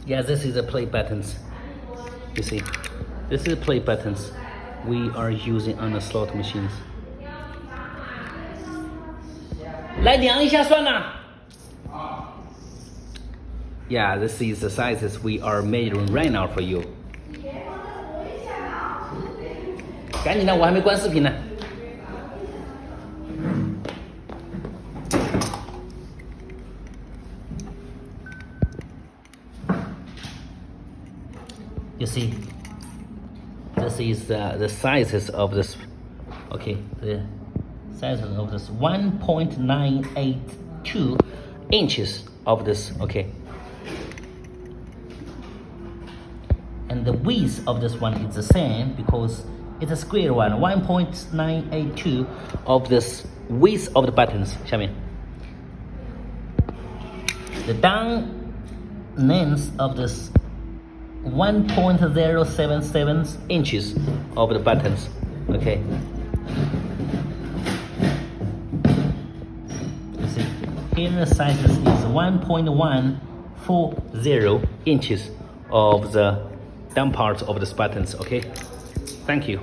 Yeah, this is the play buttons. You see, this is play buttons we are using on the slot machines. 来量一下算了。Yeah, this is the sizes we are measuring right now for you. 赶紧的，我还没关视频呢。You see, this is the sizes of this. Okay, the sizes of this 1.982 inches of this. Okay, and the width of this one is the same because it's a square one. 1.982 of this width of the buttons. 下面 the down length of this 1.077 inches of the buttons. Okay, you see here the sizes is 1.140 inches of the down parts of the buttons. Okay, thank you.